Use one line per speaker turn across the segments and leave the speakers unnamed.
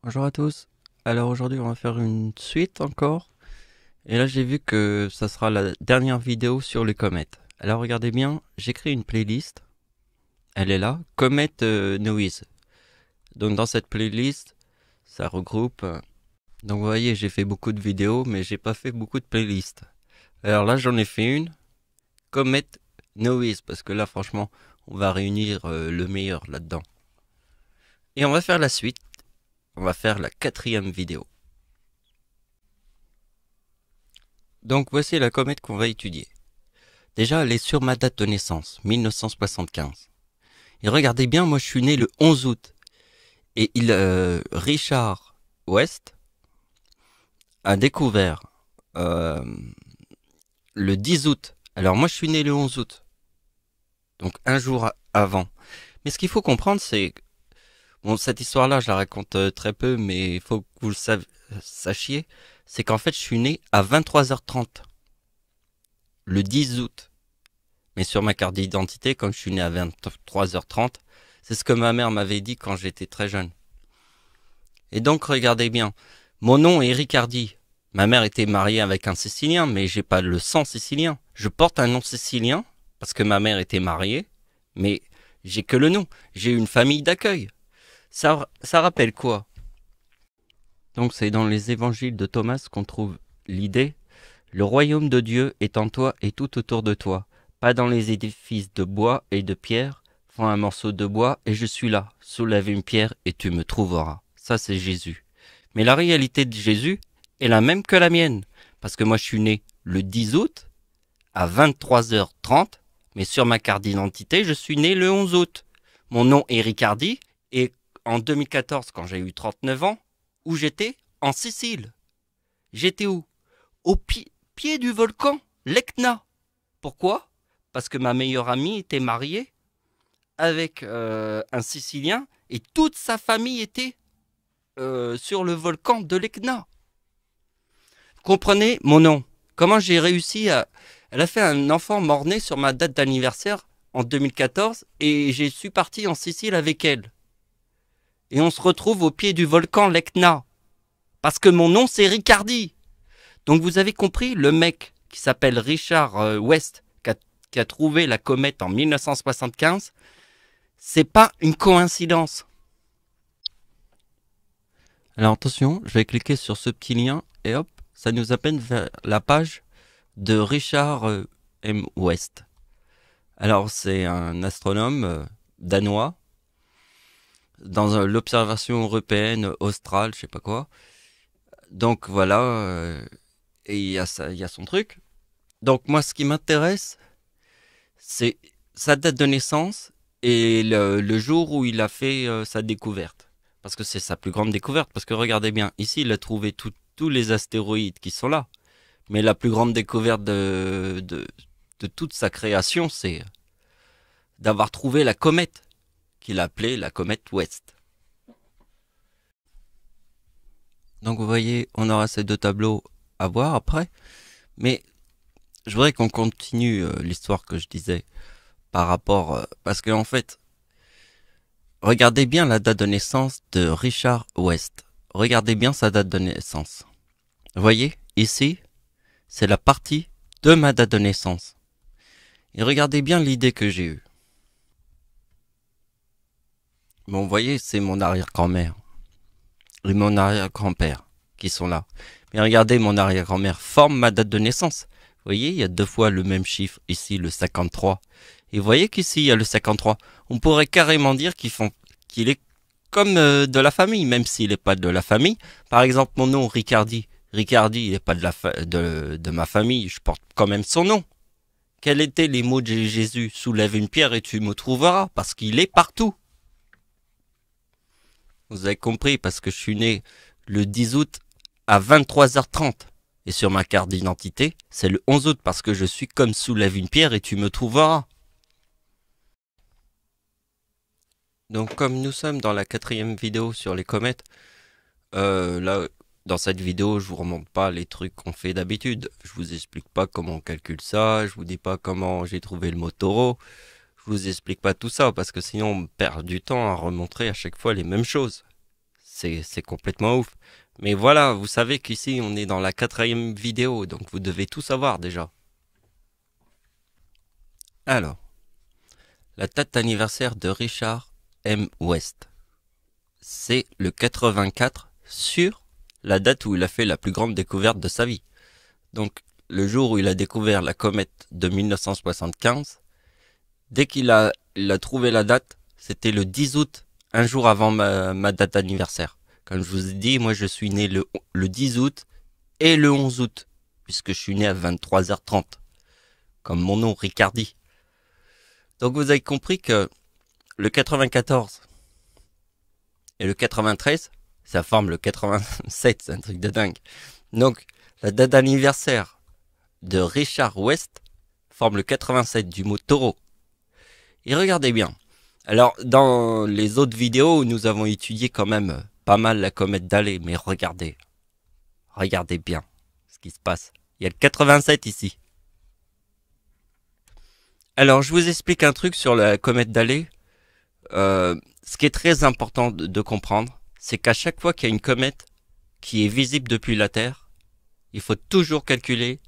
Bonjour à tous. Alors aujourd'hui on va faire une suite encore. Et là j'ai vu que ça sera la dernière vidéo sur les comètes. Alors regardez bien, j'ai créé une playlist. Elle est là, Comet Noise. Donc dans cette playlist, ça regroupe... donc vous voyez, j'ai fait beaucoup de vidéos, mais j'ai pas fait beaucoup de playlists. Alors là j'en ai fait une, Comet Noise, parce que là franchement, on va réunir le meilleur là-dedans. Et on va faire la suite. On va faire la quatrième vidéo. Donc voici la comète qu'on va étudier. Déjà, elle est sur ma date de naissance, 1975. Et regardez bien, moi je suis né le 11 août. Et Richard West a découvert euh, le 10 août. Alors moi je suis né le 11 août. Donc un jour avant. Mais ce qu'il faut comprendre, c'est... Bon, cette histoire-là, je la raconte très peu, mais il faut que vous le sachiez. C'est qu'en fait, je suis né à 23h30. Le 10 août. Mais sur ma carte d'identité, comme je suis né à 23h30, c'est ce que ma mère m'avait dit quand j'étais très jeune. Et donc, regardez bien. Mon nom est Ricardi. Ma mère était mariée avec un Sicilien, mais j'ai pas le sang sicilien. Je porte un nom sicilien, parce que ma mère était mariée, mais j'ai que le nom. J'ai une famille d'accueil. Ça rappelle quoi? Donc, c'est dans les évangiles de Thomas qu'on trouve l'idée. Le royaume de Dieu est en toi et tout autour de toi. Pas dans les édifices de bois et de pierre. Prends un morceau de bois et je suis là. Soulève une pierre et tu me trouveras. Ça, c'est Jésus. Mais la réalité de Jésus est la même que la mienne. Parce que moi, je suis né le 10 août à 23h30. Mais sur ma carte d'identité, je suis né le 11 août. Mon nom est Ricardi. Et en 2014, quand j'ai eu 39 ans, où j'étais? En Sicile. J'étais où? Au pied du volcan, l'Etna. Pourquoi? Parce que ma meilleure amie était mariée avec un Sicilien et toute sa famille était sur le volcan de l'Etna. Comprenez mon nom. Comment j'ai réussi à... Elle a fait un enfant mort-né sur ma date d'anniversaire en 2014 et je suis parti en Sicile avec elle. Et on se retrouve au pied du volcan l'Etna. Parce que mon nom c'est Ricardi. Donc vous avez compris, le mec qui s'appelle Richard West, qui a trouvé la comète en 1975, c'est pas une coïncidence. Alors attention, je vais cliquer sur ce petit lien et hop, ça nous appelle vers la page de Richard M. West. Alors c'est un astronome danois dans l'observation européenne australe, je sais pas quoi. Donc voilà, et il y a son truc. Donc moi, ce qui m'intéresse, c'est sa date de naissance et le jour où il a fait sa découverte. Parce que c'est sa plus grande découverte. Parce que regardez bien, ici, il a trouvé tous les astéroïdes qui sont là. Mais la plus grande découverte de toute sa création, c'est d'avoir trouvé la comète, qu'il appelait la comète West. Donc vous voyez, on aura ces deux tableaux à voir après. Mais je voudrais qu'on continue l'histoire que je disais par rapport... parce que en fait, regardez bien la date de naissance de Richard West. Regardez bien sa date de naissance. Vous voyez, ici, c'est la partie de ma date de naissance. Et regardez bien l'idée que j'ai eue. Bon, vous voyez, c'est mon arrière-grand-mère et mon arrière-grand-père qui sont là. Mais regardez, mon arrière-grand-mère forme ma date de naissance. Vous voyez, il y a deux fois le même chiffre, ici le 53. Et vous voyez qu'ici, il y a le 53. On pourrait carrément dire qu'il est comme de la famille, même s'il n'est pas de la famille. Par exemple, mon nom, Ricardi. Ricardi, il n'est pas de ma famille, je porte quand même son nom. Quels étaient les mots de Jésus? Soulève une pierre et tu me trouveras, parce qu'il est partout. Vous avez compris, parce que je suis né le 10 août à 23h30. Et sur ma carte d'identité, c'est le 11 août, parce que je suis comme soulève une pierre et tu me trouveras. Donc comme nous sommes dans la quatrième vidéo sur les comètes, là, dans cette vidéo, je vous remonte pas les trucs qu'on fait d'habitude. Je vous explique pas comment on calcule ça, je vous dis pas comment j'ai trouvé le mot taureau. Je vous explique pas tout ça, parce que sinon on perd du temps à remontrer à chaque fois les mêmes choses. c'est complètement ouf. Mais voilà, vous savez qu'ici on est dans la 4e vidéo, donc vous devez tout savoir déjà. Alors, la date d'anniversaire de Richard M. West, c'est le 84 sur la date où il a fait la plus grande découverte de sa vie. Donc, le jour où il a découvert la comète de 1975, dès qu'il a trouvé la date, c'était le 10 août, un jour avant ma date d'anniversaire. Comme je vous ai dit, moi je suis né le 10 août et le 11 août, puisque je suis né à 23h30, comme mon nom Ricardi. Donc vous avez compris que le 94 et le 93, ça forme le 87, c'est un truc de dingue. Donc la date d'anniversaire de Richard West forme le 87 du mot taureau. Et regardez bien. Alors, dans les autres vidéos, nous avons étudié quand même pas mal la comète d'Halley, mais regardez. Regardez bien ce qui se passe. Il y a le 87 ici. Alors, je vous explique un truc sur la comète d'Halley. Ce qui est très important de comprendre, c'est qu'à chaque fois qu'il y a une comète qui est visible depuis la Terre, il faut toujours calculer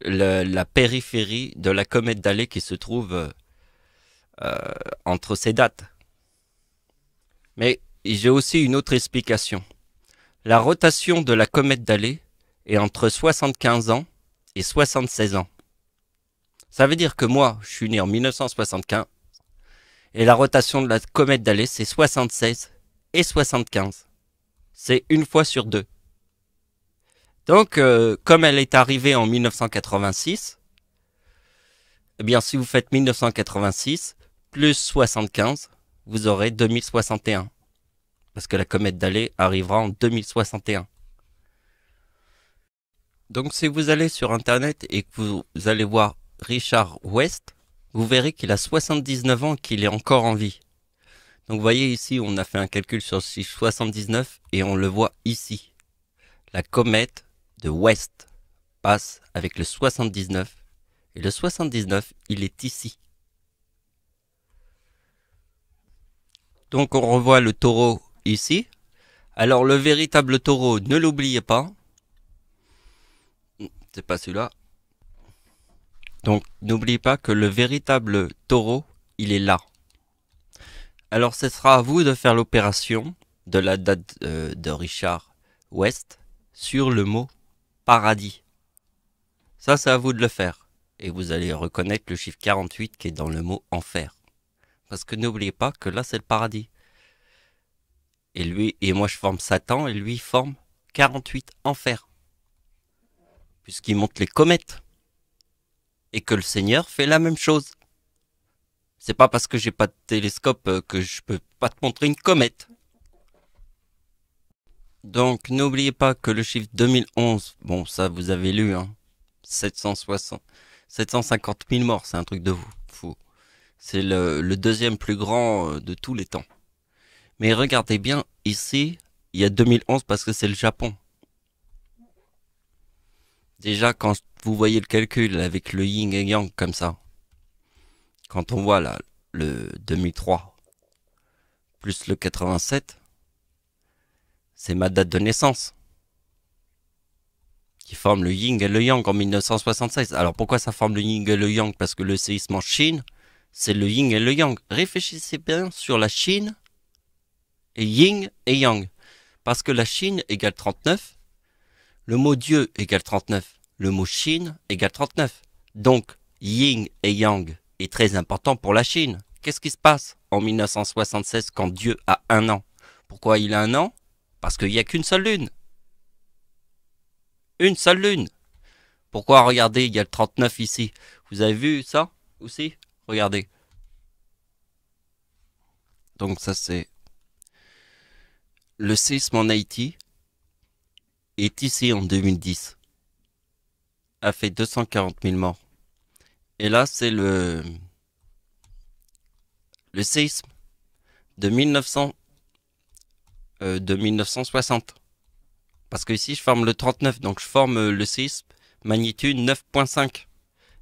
la périphérie de la comète d'Halley qui se trouve entre ces dates. Mais j'ai aussi une autre explication. La rotation de la comète d'Halley est entre 75 ans et 76 ans. Ça veut dire que moi, je suis né en 1975 et la rotation de la comète d'Halley, c'est 76 et 75. C'est une fois sur deux. Donc, comme elle est arrivée en 1986, eh bien, si vous faites 1986 plus 75, vous aurez 2061. Parce que la comète d'Halley arrivera en 2061. Donc si vous allez sur internet et que vous allez voir Richard West, vous verrez qu'il a 79 ans et qu'il est encore en vie. Donc vous voyez ici, on a fait un calcul sur 79 et on le voit ici. La comète de West passe avec le 79 et le 79, il est ici. Donc on revoit le taureau ici. Alors le véritable taureau, ne l'oubliez pas. C'est pas celui-là. Donc n'oubliez pas que le véritable taureau, il est là. Alors ce sera à vous de faire l'opération de la date de Richard West sur le mot paradis. Ça, c'est à vous de le faire. Et vous allez reconnaître le chiffre 48 qui est dans le mot enfer. Parce que n'oubliez pas que là, c'est le paradis. Et lui, et moi je forme Satan, et lui forme 48 enfers. Puisqu'il monte les comètes. Et que le Seigneur fait la même chose. C'est pas parce que j'ai pas de télescope que je peux pas te montrer une comète. Donc n'oubliez pas que le chiffre 2011, bon ça vous avez lu, hein, 750 000 morts, c'est un truc de fou. C'est le deuxième plus grand de tous les temps. Mais regardez bien, ici, il y a 2011 parce que c'est le Japon. Déjà, quand vous voyez le calcul avec le yin et yang comme ça, quand on voit là le 2003 plus le 87, c'est ma date de naissance qui forme le yin et le yang en 1976. Alors pourquoi ça forme le yin et le yang? Parce que le séisme en Chine, c'est le yin et le yang. Réfléchissez bien sur la Chine et yin et yang. Parce que la Chine égale 39, le mot Dieu égale 39, le mot Chine égale 39. Donc, yin et yang est très important pour la Chine. Qu'est-ce qui se passe en 1976 quand Dieu a 1 an? Pourquoi il a 1 an? Parce qu'il n'y a qu'une seule lune. Une seule lune. Pourquoi? Regardez, il y a le 39 ici. Vous avez vu ça aussi? Regardez. Donc ça c'est... Le séisme en Haïti est ici en 2010. A fait 240 000 morts. Et là c'est le séisme de 1960. Parce que ici je forme le 39, donc je forme le séisme magnitude 9.5.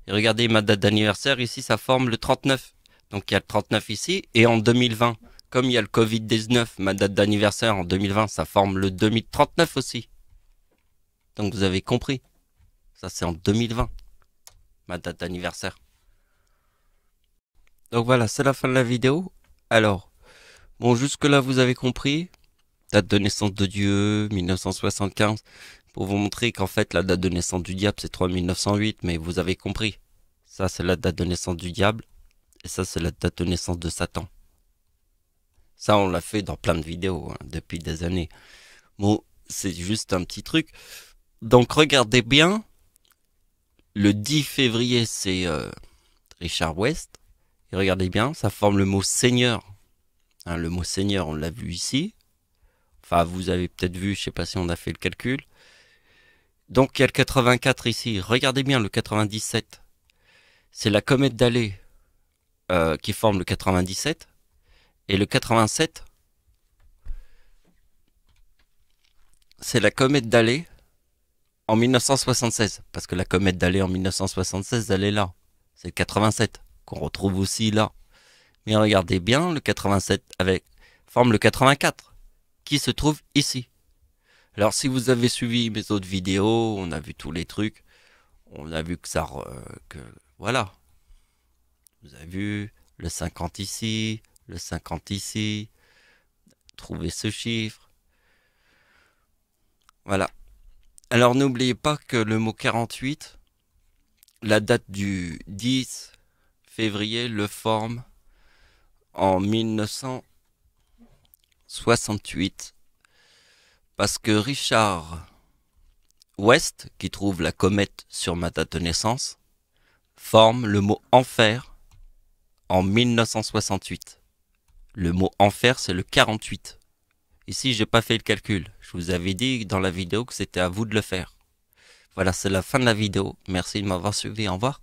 Et regardez ma date d'anniversaire, ici ça forme le 39. Donc il y a le 39 ici, et en 2020, Comme il y a le Covid-19, ma date d'anniversaire en 2020, ça forme le 2039 aussi. Donc vous avez compris. Ça c'est en 2020, ma date d'anniversaire. Donc voilà, c'est la fin de la vidéo. Alors, bon, jusque là vous avez compris. Date de naissance de Dieu, 1975. Pour vous montrer qu'en fait la date de naissance du diable c'est 3908, mais vous avez compris. Ça c'est la date de naissance du diable. Et ça c'est la date de naissance de Satan. Ça, on l'a fait dans plein de vidéos hein, depuis des années. Bon, c'est juste un petit truc. Donc, regardez bien. Le 10 février, c'est Richard West. Et regardez bien, ça forme le mot Seigneur. Hein, le mot Seigneur, on l'a vu ici. Enfin, vous avez peut-être vu, je sais pas si on a fait le calcul. Donc, il y a le 84 ici. Regardez bien, le 97. C'est la comète d'Halley qui forme le 97. Et le 87, c'est la comète d'Halley en 1976. Parce que la comète d'Halley en 1976, elle est là. C'est le 87, qu'on retrouve aussi là. Mais regardez bien, le 87 forme le 84, qui se trouve ici. Alors si vous avez suivi mes autres vidéos, on a vu tous les trucs. On a vu que ça... voilà. Vous avez vu le 50 ici, le 50 ici. Trouvez ce chiffre. Voilà. Alors n'oubliez pas que le mot 48, la date du 10 février le forme en 1968. Parce que Richard West, qui trouve la comète sur ma date de naissance, forme le mot enfer en 1968. Le mot enfer, c'est le 48. Ici, j'ai pas fait le calcul. Je vous avais dit dans la vidéo que c'était à vous de le faire. Voilà, c'est la fin de la vidéo. Merci de m'avoir suivi. Au revoir.